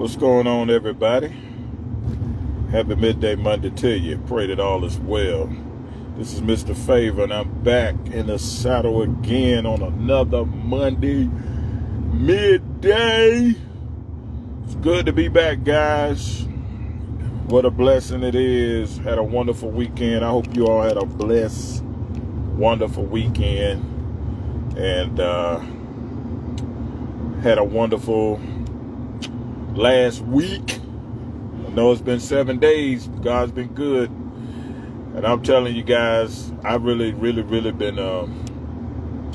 What's going on, everybody? Happy midday Monday to you. Pray that all is well. This is Mr. Favor, and I'm back in the saddle again on another Monday midday. It's good to be back, guys. What a blessing it is. Had a wonderful weekend. I hope you all had a blessed, wonderful weekend. And had a wonderful last week. I know it's been 7 days. God's been good. And I'm telling you guys, I really been,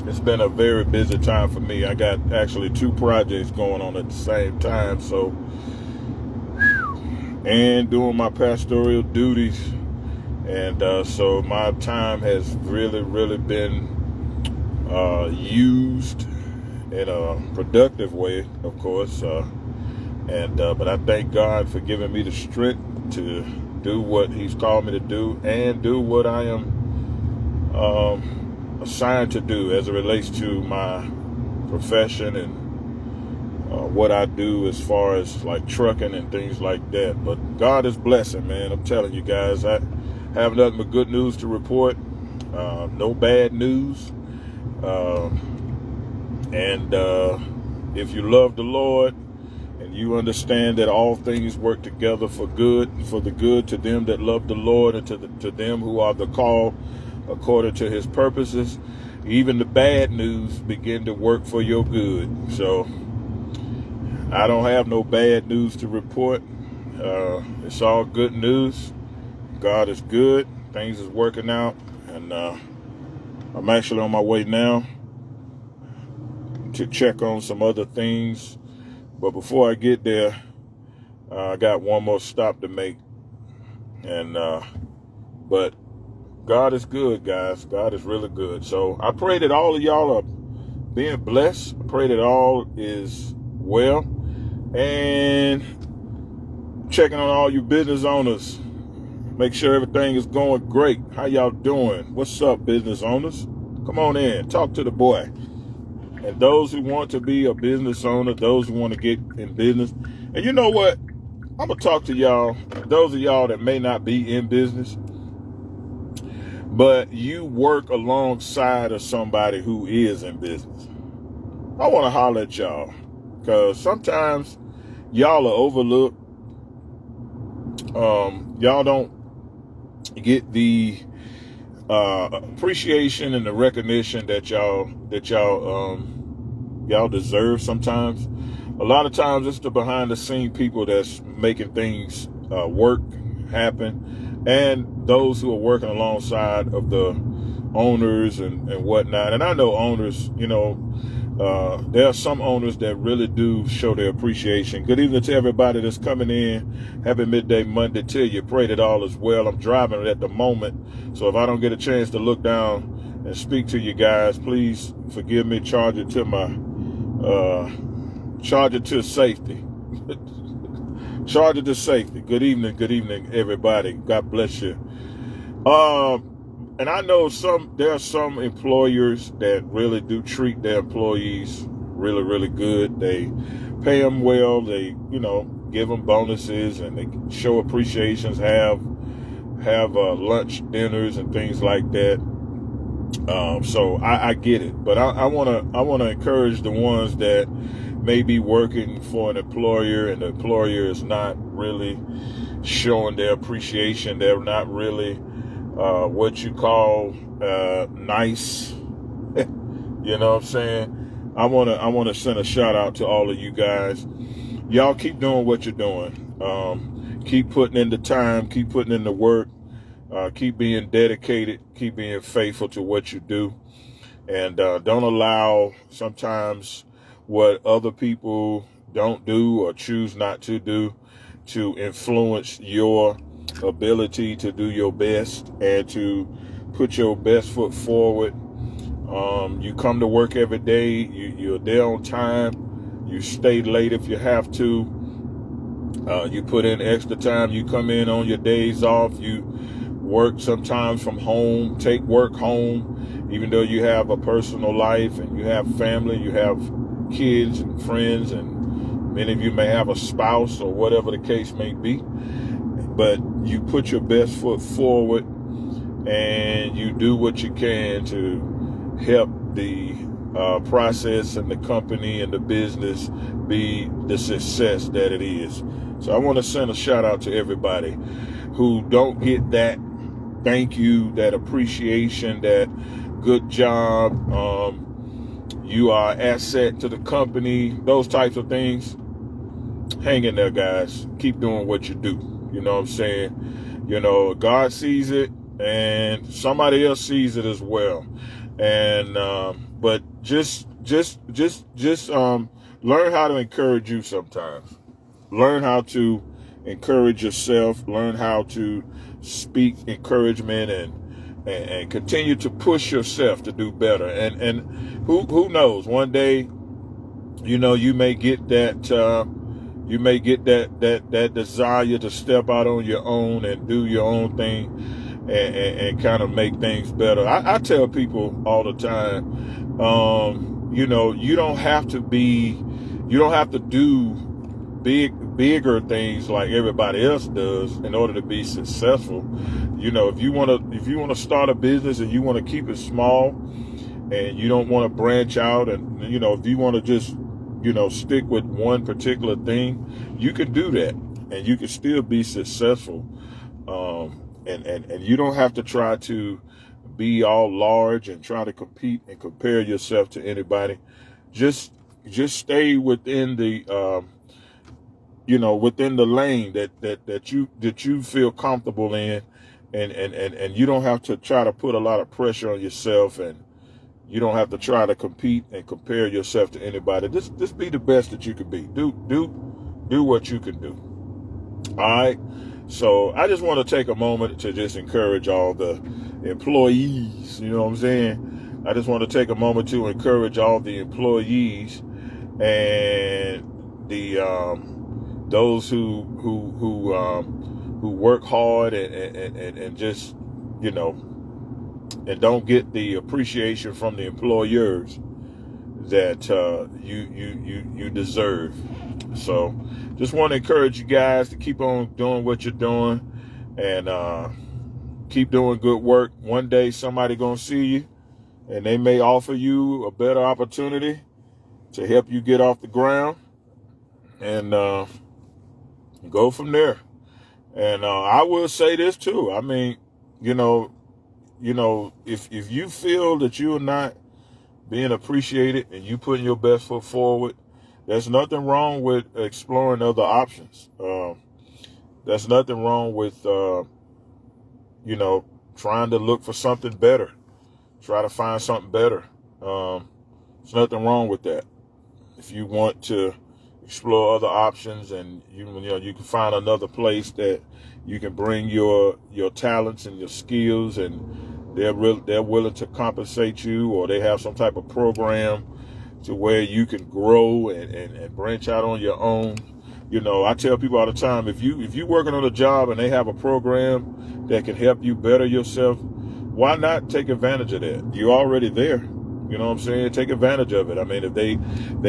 it's been a very busy time for me. I got actually 2 projects going on at the same time. So, and doing my pastoral duties. And so my time has really been used in a productive way, of course. But I thank God for giving me the strength to do what He's called me to do and do what I am assigned to do as it relates to my profession and what I do as far as like trucking and things like that. But God is blessing, man. I'm telling you guys, I have nothing but good news to report. No bad news. If you love the Lord and you understand that all things work together for good, for the good to them that love the Lord and to them who are the called according to His purposes, even the bad news begin to work for your good. So I don't have no bad news to report. It's all good news. God is good. Things is working out. And I'm actually on my way now to check on some other things. But before I get there, I got one more stop to make. And but God is good, guys. God is really good. So I pray that all of y'all are being blessed. I pray that all is well. And checking on all you business owners. Make sure everything is going great. How y'all doing? What's up, business owners? Come on in. Talk to the boy. And those who want to be a business owner, those who want to get in business. And you know what? I'm going to talk to y'all, those of y'all that may not be in business, but you work alongside of somebody who is in business. I want to holler at y'all because sometimes y'all are overlooked. Y'all don't get the appreciation and the recognition that y'all deserve sometimes. A lot of times it's the behind the scene people that's making things work, happen, and those who are working alongside of the owners and whatnot. And I know owners, there are some owners that really do show their appreciation. Good evening to everybody that's coming in. Happy midday Monday to you. Pray that all is well. I'm driving at the moment, so if I don't get a chance to look down and speak to you guys, please forgive me. Charge it to safety. Charge it to safety. Good evening, everybody. God bless you. And I know there are some employers that really do treat their employees really good. They pay them well. They, give them bonuses and they show appreciations, have lunch dinners and things like that. So I get it, but I want to encourage the ones that may be working for an employer and the employer is not really showing their appreciation. They're not really what you call nice. You know what I'm saying? I want to send a shout out to all of you guys. Y'all keep doing what you're doing. Keep putting in the time, keep putting in the work, keep being dedicated, keep being faithful to what you do. And don't allow sometimes what other people don't do or choose not to do to influence your ability to do your best and to put your best foot forward. You come to work every day. You're there on time. You stay late if you have to. You put in extra time. You come in on your days off. You work sometimes from home. Take work home, even though you have a personal life and you have family. You have kids and friends and Many of you may have a spouse or whatever the case may be, but you put your best foot forward and you do what you can to help the process and the company and the business be the success that it is. So I want to send a shout out to everybody who don't get that thank you, that appreciation, that good job, you are an asset to the company, those types of things. Hang in there, guys. Keep doing what you do. You know what I'm saying? You know, God sees it and somebody else sees it as well. And but just learn how to encourage you sometimes. Learn how to encourage yourself. Learn how to speak encouragement and continue to push yourself to do better. And who knows? One day, you know, you may get that that desire to step out on your own and do your own thing and kind of make things better. I tell people all the time, you know, you don't have to do bigger things like everybody else does in order to be successful. You know, if you want to start a business and you want to keep it small and you don't want to branch out, and you know, if you want to just, you know, stick with one particular thing, you can do that and you can still be successful. And you don't have to try to be all large and try to compete and compare yourself to anybody. Just stay within the you know, within the lane that you feel comfortable in, and you don't have to try to put a lot of pressure on yourself, and you don't have to try to compete and compare yourself to anybody. Just be the best that you can be. Do what you can do. All right. So I just want to take a moment to just encourage all the employees. You know what I'm saying? I just want to take a moment to encourage all the employees and the those who work hard and just, you know, and don't get the appreciation from the employers that you deserve. So just want to encourage you guys to keep on doing what you're doing and keep doing good work. One day somebody gonna see you and they may offer you a better opportunity to help you get off the ground and go from there. And I will say this too. I mean, you know, if you feel that you're not being appreciated and you putting your best foot forward, there's nothing wrong with exploring other options. There's nothing wrong with, you know, trying to look for something better. Try to find something better. There's nothing wrong with that. If you want to explore other options and you know you can find another place that you can bring your talents and your skills, and they're willing to compensate you, or they have some type of program to where you can grow and branch out on your own. You know, I tell people all the time, if you're working on a job and they have a program that can help you better yourself, why not take advantage of that? You're already there. You know what I'm saying? Take advantage of it. I mean, if they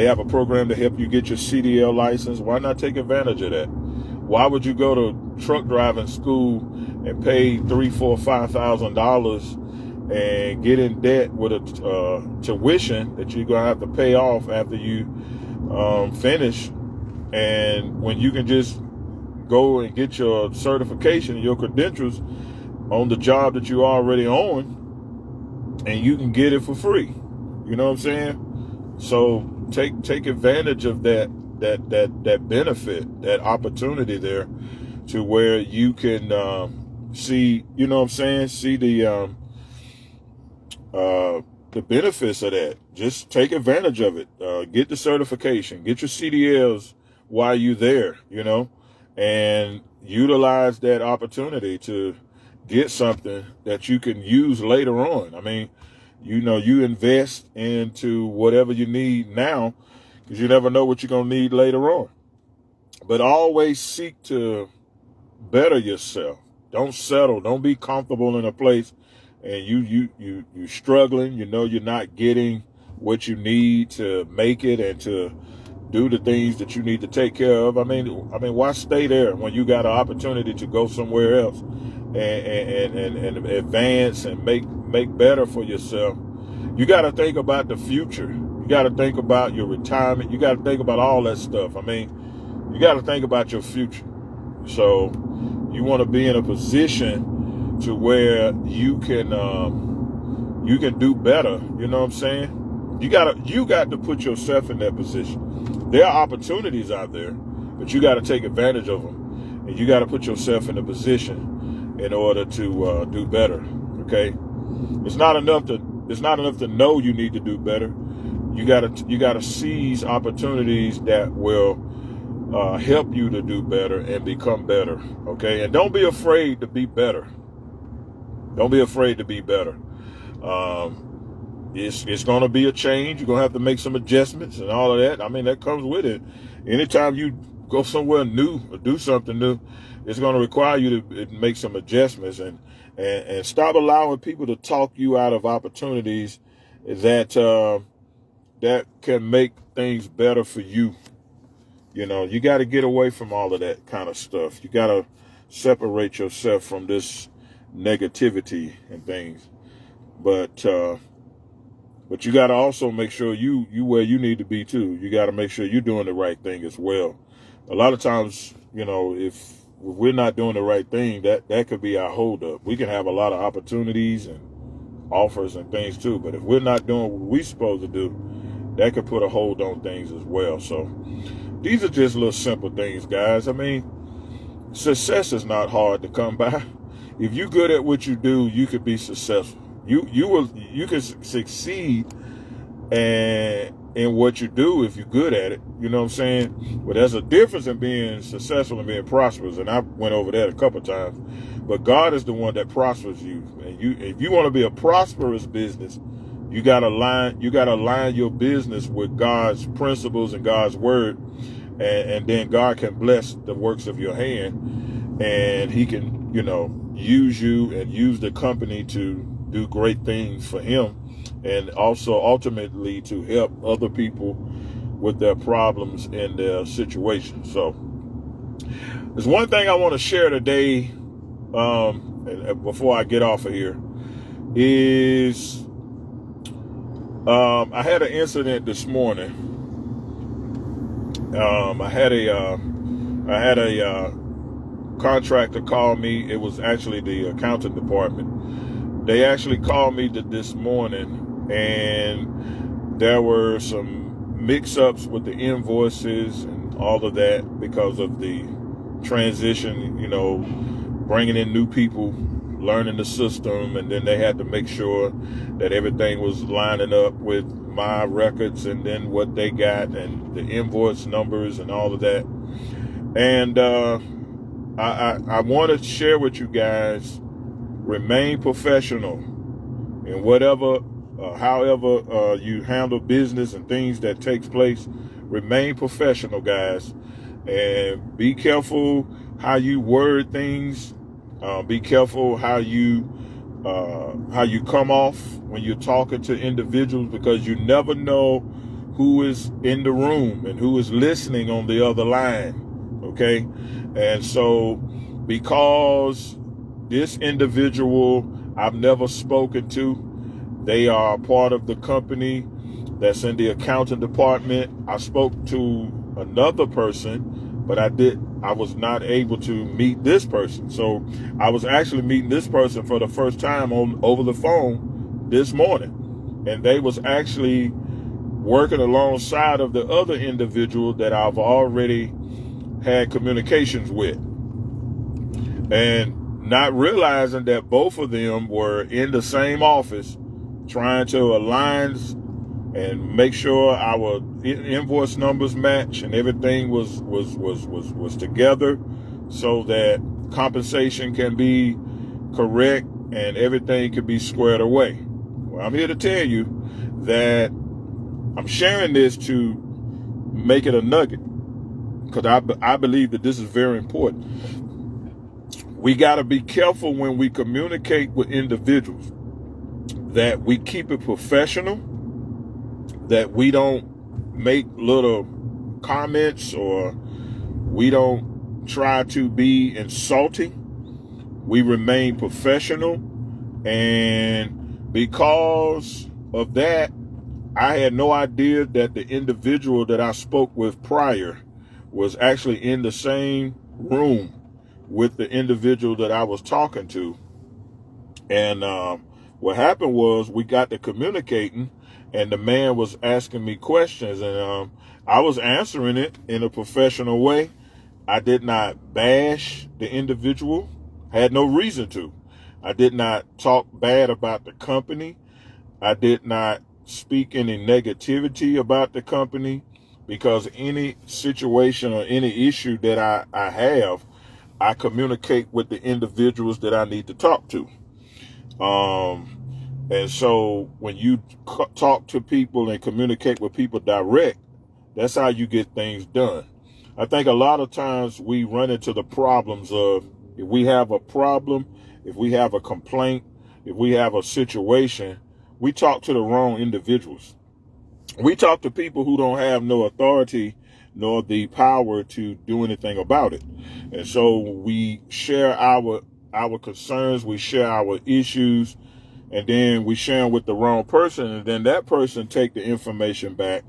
have a program to help you get your CDL license, why not take advantage of that? Why would you go to truck driving school and pay $3,000, $4,000, $5,000 and get in debt with a tuition that you're gonna have to pay off after you finish, and when you can just go and get your certification and your credentials on the job that you're already on, and you can get it for free? You know what I'm saying? So take advantage of that benefit, that opportunity there, to where you can see, you know what I'm saying, see the benefits of that. Just take advantage of it. Get the certification, get your CDLs while you're there, you know, and utilize that opportunity to get something that you can use later on. I mean, you know, you invest into whatever you need now, because you never know what you're going to need later on. But always seek to better yourself. Don't settle. Don't be comfortable in a place and you struggling. You know, you're not getting what you need to make it and to do the things that you need to take care of. I mean, why stay there when you got an opportunity to go somewhere else and advance and make better for yourself? You got to think about the future. You got to think about your retirement. You got to think about all that stuff. I mean, you got to think about your future. So you want to be in a position to where you can do better. You know what I'm saying? You got to put yourself in that position. There are opportunities out there, but you got to take advantage of them, and you got to put yourself in a position in order to do better. Okay, it's not enough to know you need to do better. You gotta seize opportunities that will help you to do better and become better. Okay, and don't be afraid to be better. Don't be afraid to be better. It's going to be a change. You're going to have to make some adjustments and all of that. I mean, that comes with it. Anytime you go somewhere new or do something new, it's going to require you to make some adjustments and stop allowing people to talk you out of opportunities that can make things better for you. You know, you got to get away from all of that kind of stuff. You got to separate yourself from this negativity and things. But you got to also make sure you where you need to be too. You got to make sure you're doing the right thing as well. A lot of times, you know, if we're not doing the right thing, that could be our holdup. We can have a lot of opportunities and offers and things too, but if we're not doing what we're supposed to do, that could put a hold on things as well. So these are just little simple things, guys. I mean, success is not hard to come by. If you're good at what you do, you could be successful. You can succeed in what you do if you're good at it. You know what I'm saying? But there's a difference in being successful and being prosperous, and I went over that a couple of times. But God is the one that prospers you, and if you want to be a prosperous business, you gotta align your business with God's principles and God's word, and then God can bless the works of your hand, and He can, you know, use you and use the company to do great things for Him, and also ultimately to help other people with their problems and their situations. So there's one thing I want to share today, before I get off of here, is I had an incident this morning. I had a contractor call me. It was actually the accounting department. They actually called me this morning, and there were some mix-ups with the invoices and all of that because of the transition, you know, bringing in new people, learning the system, and then they had to make sure that everything was lining up with my records and then what they got and the invoice numbers and all of that. And I want to share with you guys, remain professional in whatever, however you handle business and things that takes place. Remain professional, guys, and be careful how you word things. Be careful how you come off when you're talking to individuals, because you never know who is in the room and who is listening on the other line. Okay, and so because this individual I've never spoken to, they are part of the company that's in the accounting department. I spoke to another person, but I was not able to meet this person. So I was actually meeting this person for the first time over the phone this morning. And they was actually working alongside of the other individual that I've already had communications with. And not realizing that both of them were in the same office trying to align and make sure our invoice numbers match and everything was together so that compensation can be correct and everything can be squared away. Well, I'm here to tell you that I'm sharing this to make it a nugget, because I believe that this is very important. We got to be careful when we communicate with individuals, that we keep it professional, that we don't make little comments, or we don't try to be insulting. We remain professional. And because of that, I had no idea that the individual that I spoke with prior was actually in the same room with the individual that I was talking to. And what happened was we got to communicating, and the man was asking me questions, and I was answering it in a professional way. I did not bash the individual. I had no reason to. I did not talk bad about the company. I did not speak any negativity about the company, because any situation or any issue that I have, I communicate with the individuals that I need to talk to. And so when you talk to people and communicate with people direct, that's how you get things done. I think a lot of times we run into the problems of, if we have a problem, if we have a complaint, if we have a situation, we talk to the wrong individuals. We talk to people who don't have no authority nor the power to do anything about it. And so we share our concerns, we share our issues, and then we share them with the wrong person, and then that person take the information back,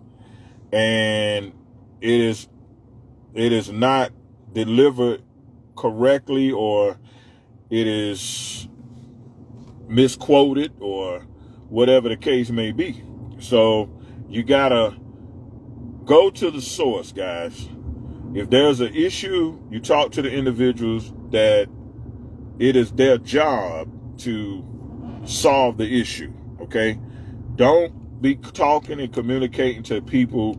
and it is not delivered correctly, or it is misquoted, or whatever the case may be. So you gotta go to the source, guys. If there's an issue, you talk to the individuals that it is their job to solve the issue, okay? Don't be talking and communicating to people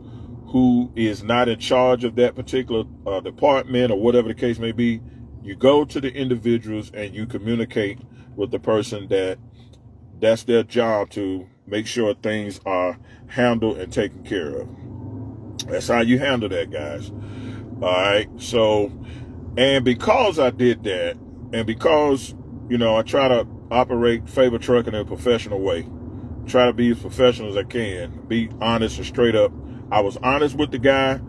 who is not in charge of that particular department, or whatever the case may be. You go to the individuals and you communicate with the person that's their job to make sure things are handled and taken care of. That's how you handle that, guys. All right. So, and because I did that, and because, I try to operate Favor Trucking in a professional way, try to be as professional as I can, be honest and straight up. I was honest with the guy.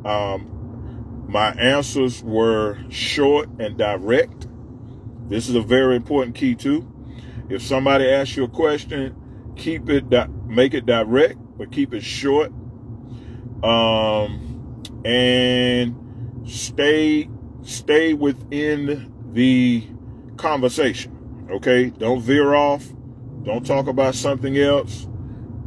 My answers were short and direct. This is a very important key too. If somebody asks you a question, make it direct, but keep it short. And stay within the conversation. Okay? Don't veer off. Don't talk about something else.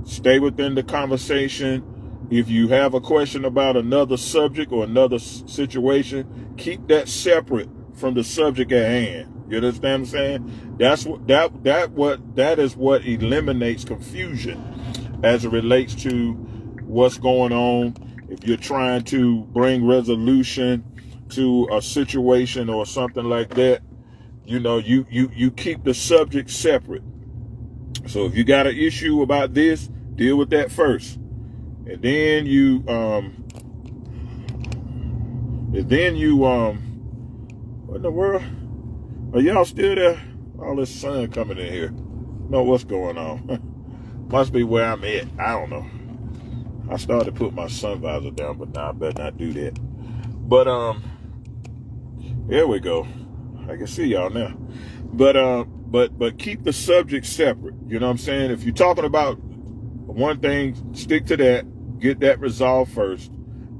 Stay within the conversation. If you have a question about another subject or another situation, keep that separate from the subject at hand. You understand what I'm saying? That is what eliminates confusion as it relates to what's going on. If you're trying to bring resolution to a situation or something like that, you keep the subject separate. So if you got an issue about this, deal with that first. And then you what in the world? Are y'all still there? All this sun coming in here. Know what's going on. Must be where I'm at. I don't know. I started to put my sun visor down, but now I better not do that. But there we go. I can see y'all now. But keep the subject separate. You know what I'm saying? If you're talking about one thing, stick to that. Get that resolved first.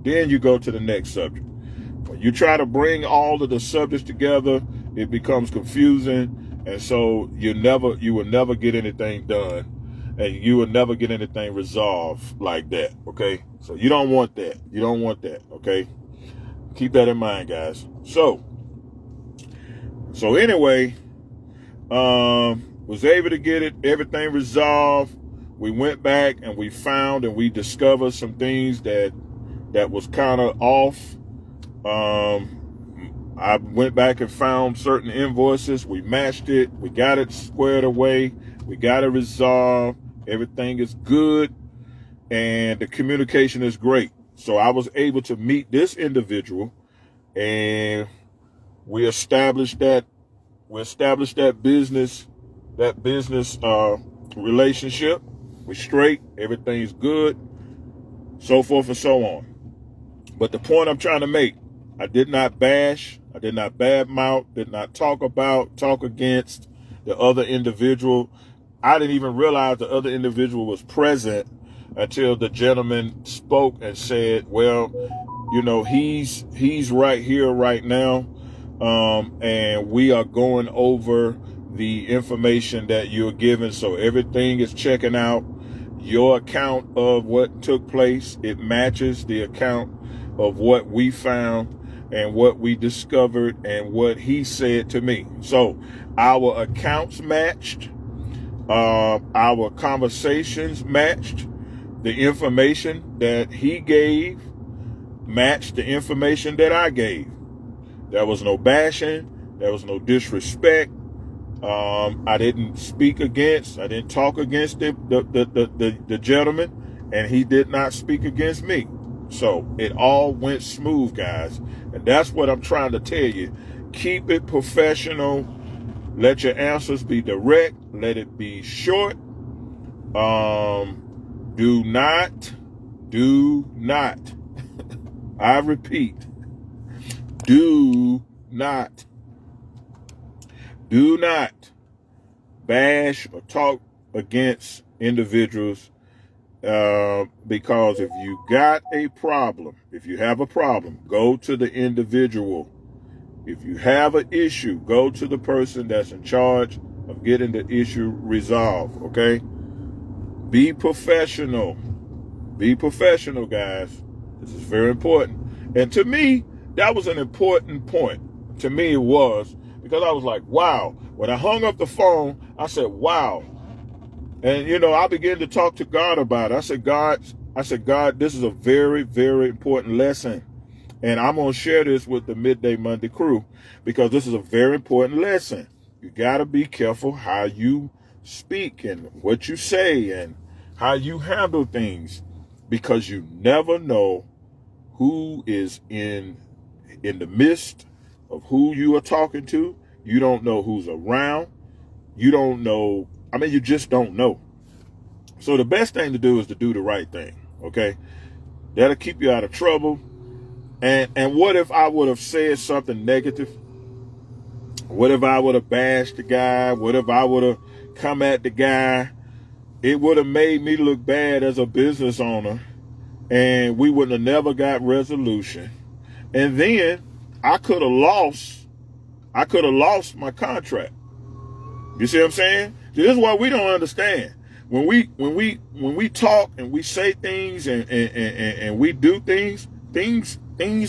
Then you go to the next subject. When you try to bring all of the subjects together, it becomes confusing, and so you will never get anything done, and you will never get anything resolved like that. Okay, so you don't want that. You don't want that. Okay, keep that in mind, guys. So anyway, was able to get everything resolved. We went back and we found and we discovered some things that was kind of off. I went back and found certain invoices. We matched it. We got it squared away. We got it resolved. Everything is good. And the communication is great. So I was able to meet this individual, and we established that business relationship. We're straight. Everything's good. So forth and so on. But the point I'm trying to make, I did not bash, I did not badmouth, did not talk against the other individual. I didn't even realize the other individual was present until the gentleman spoke and said, well, you know, he's right here right now. And we are going over the information that you're given. So everything is checking out. Your account of what took place, it matches the account of what we found and what we discovered and what he said to me. So our accounts matched, our conversations matched, the information that he gave matched the information that I gave. There was no bashing, there was no disrespect. I didn't speak against, I didn't talk against the gentleman, and he did not speak against me. So it all went smooth, guys. And that's what I'm trying to tell you. Keep it professional. Let your answers be direct. Let it be short. Do not, I repeat, do not bash or talk against individuals, because if you got a problem, if you have a problem, go to the individual. If you have an issue, go to the person that's in charge of getting the issue resolved, okay? Be professional. Be professional, guys. This is very important. And to me, that was an important point. To me, it was, because I was like, wow. When I hung up the phone, I said, wow. And, you know, I began to talk to God about it. I said, God, this is a very, very important lesson. And I'm going to share this with the Midday Monday crew, because this is a very important lesson. You got to be careful how you speak and what you say and how you handle things, because you never know who is in the midst of who you are talking to. You don't know who's around. You don't know. I mean, you just don't know. So the best thing to do is to do the right thing, okay? That'll keep you out of trouble. And what if I would have said something negative? What if I would have bashed the guy? What if I would have come at the guy? It would have made me look bad as a business owner, and we would have never got resolution. And then I could have lost my contract. You see what I'm saying? This is what we don't understand. When we talk and we say things and we do things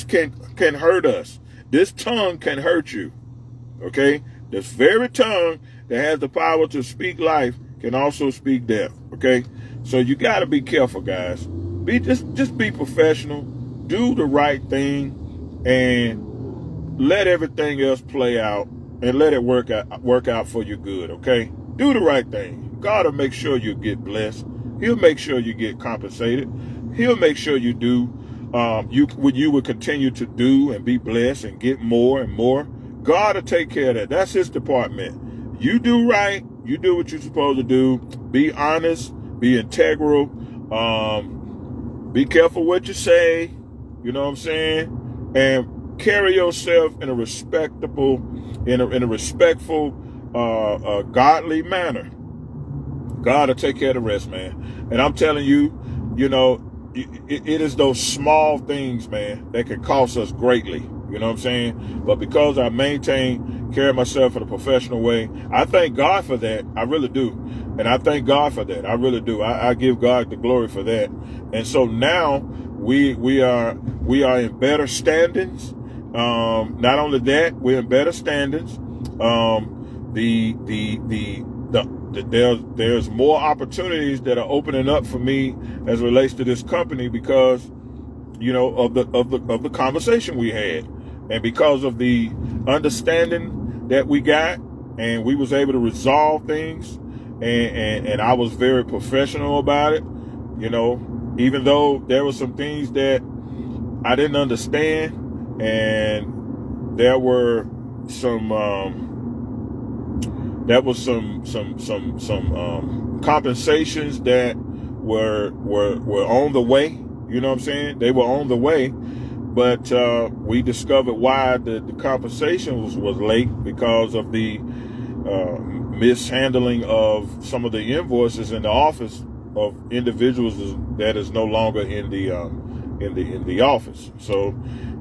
can hurt us. This tongue can hurt you. Okay? This very tongue that has the power to speak life can also speak death. Okay? So you got to be careful, guys. Just be professional. Do the right thing, and let everything else play out, and let it work out for your good. Okay? Do the right thing. God will make sure you get blessed. He'll make sure you get compensated. He'll make sure you do you will continue to do and be blessed and get more and more. God will take care of that. That's his department. You do right. You do what you're supposed to do. Be honest. Be integral. Be careful what you say. You know what I'm saying? And carry yourself in a respectful, godly manner. God will take care of the rest, man. And I'm telling you, you know, it is those small things, man, that can cost us greatly. You know what I'm saying? But because I carry myself in a professional way, I thank God for that. I really do. And I thank God for that. I really do. I give God the glory for that. And so now we are in better standings. Not only that, we're in better standings. There's more opportunities that are opening up for me as it relates to this company, because, you know, of the conversation we had, and because of the understanding that we got, and we was able to resolve things, and I was very professional about it. You know, even though there were some things that I didn't understand, and there were some compensations that were on the way. You know what I'm saying? They were on the way, But we discovered why the compensation was late, because of the mishandling of some of the invoices in the office of individuals that is no longer in the office. So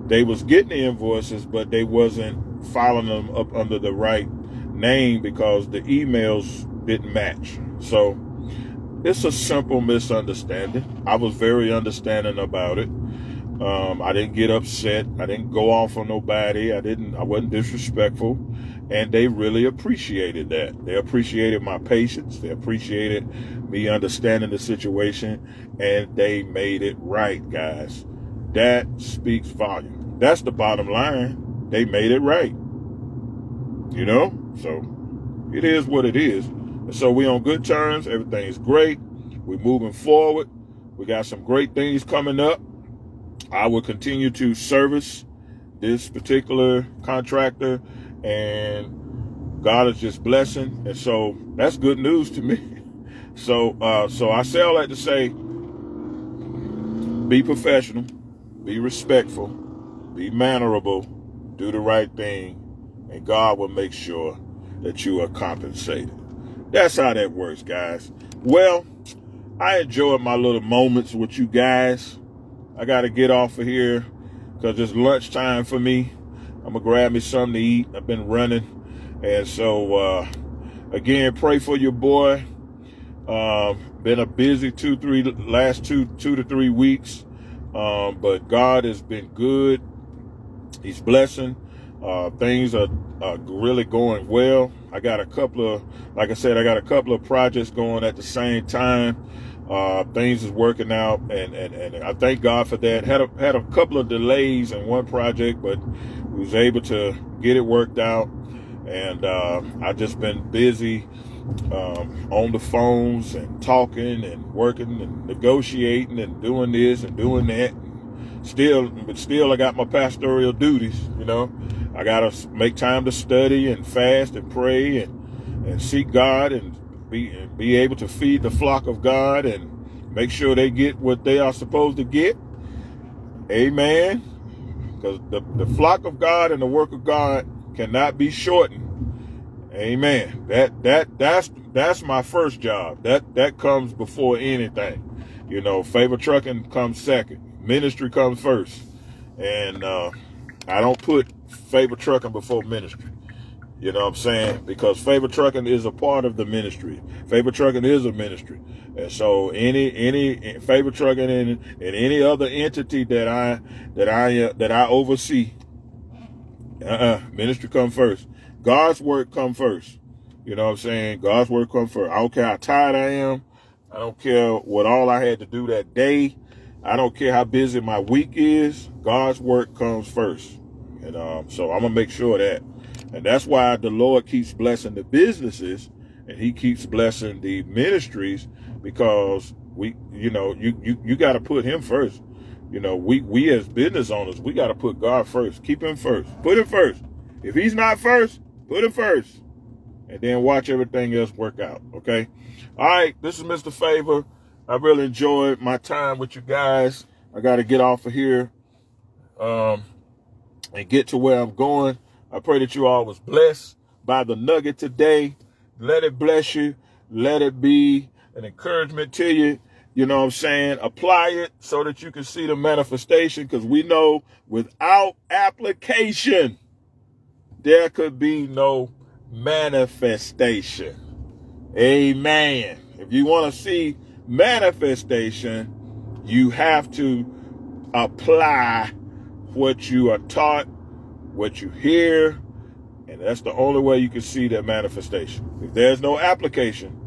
they was getting the invoices, but they wasn't filing them up under the right name because the emails didn't match. So it's a simple misunderstanding. I was very understanding about it. I didn't get upset. I didn't go off on nobody. I wasn't disrespectful. And they really appreciated that. They appreciated my patience. They appreciated me understanding the situation, and they made it right, guys. That speaks volume. That's the bottom line. They made it right. You know? So it is what it is. And so we on good terms. Everything's great. We're moving forward. We got some great things coming up. I will continue to service this particular contractor, and God is just blessing. And so that's good news to me. So I say all that to say, be professional, be respectful, be mannerable, do the right thing, and God will make sure that you are compensated. That's how that works, guys. Well, I enjoyed my little moments with you guys. I got to get off of here because it's lunchtime for me. I'm going to grab me something to eat. I've been running. And so, again, pray for your boy. Been a busy last two to 3 weeks. But God has been good. He's blessing. Things are really going well. I got a couple of projects going at the same time. Things is working out, and I thank God for that. Had a couple of delays in one project, but we was able to get it worked out. And I just been busy on the phones and talking and working and negotiating and doing this and doing that. Still, I got my pastoral duties. You know, I gotta make time to study and fast and pray and seek God and be able to feed the flock of God and make sure they get what they are supposed to get. Amen. Because the flock of God and the work of God cannot be shortened. Amen. That's my first job. That comes before anything. You know, favor trucking comes second. Ministry comes first. And I don't put favor trucking before ministry. You know what I'm saying? Because favor trucking is a part of the ministry. Favor trucking is a ministry. And so any favor trucking and any other entity that I oversee, ministry come first. God's work come first. You know what I'm saying? God's work come first. I don't care how tired I am. I don't care what all I had to do that day. I don't care how busy my week is. God's work comes first. And so I'm going to make sure of that. And that's why the Lord keeps blessing the businesses and he keeps blessing the ministries, because you got to put him first. You know, we as business owners, we got to put God first. Keep him first. Put him first. If he's not first, put him first. And then watch everything else work out. Okay. All right. This is Mr. Favor. I really enjoyed my time with you guys. I got to get off of here and get to where I'm going. I pray that you all was blessed by the nugget today. Let it bless you. Let it be an encouragement to you. You know what I'm saying? Apply it so that you can see the manifestation, because we know without application, there could be no manifestation. Amen. If you want to see manifestation, you have to apply what you are taught, what you hear, and that's the only way you can see that manifestation. If there's no application,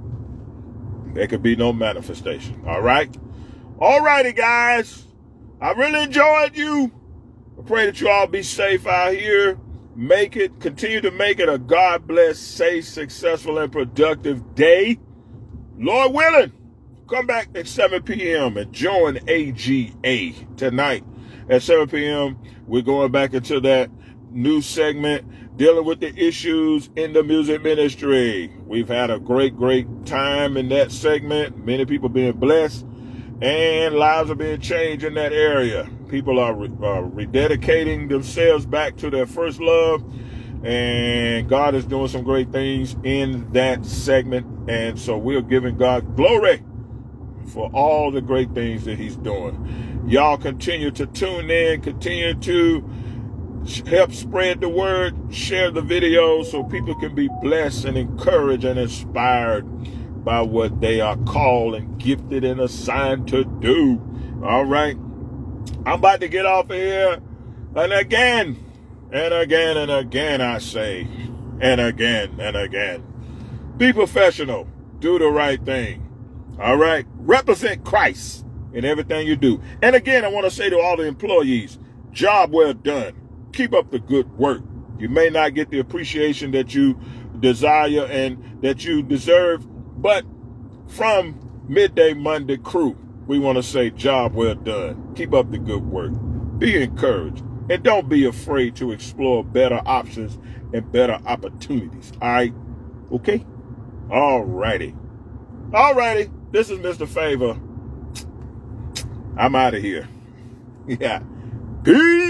there could be no manifestation. All right? All righty, guys. I really enjoyed you. I pray that you all be safe out here. Continue to make it a God bless, safe, successful, and productive day. Lord willing, come back at 7 p.m. and join AGA tonight at 7 p.m. We're going back into that new segment dealing with the issues in the music ministry. We've had a great time in that segment. Many people being blessed and lives are being changed in that area. People are rededicating themselves back to their first love, and God is doing some great things in that segment. And so we're giving God glory for all the great things that he's doing. Y'all continue to tune in, continue to help spread the word, share the videos so people can be blessed and encouraged and inspired by what they are called and gifted and assigned to do. All right. I'm about to get off of here. And again, I say, and again, be professional. Do the right thing. All right. Represent Christ in everything you do. And again, I want to say to all the employees, job well done. Keep up the good work. You may not get the appreciation that you desire and that you deserve, but from Midday Monday crew, we want to say job well done. Keep up the good work. Be encouraged. And don't be afraid to explore better options and better opportunities. All right? Okay? All righty. This is Mr. Favor. I'm out of here. Yeah. Peace.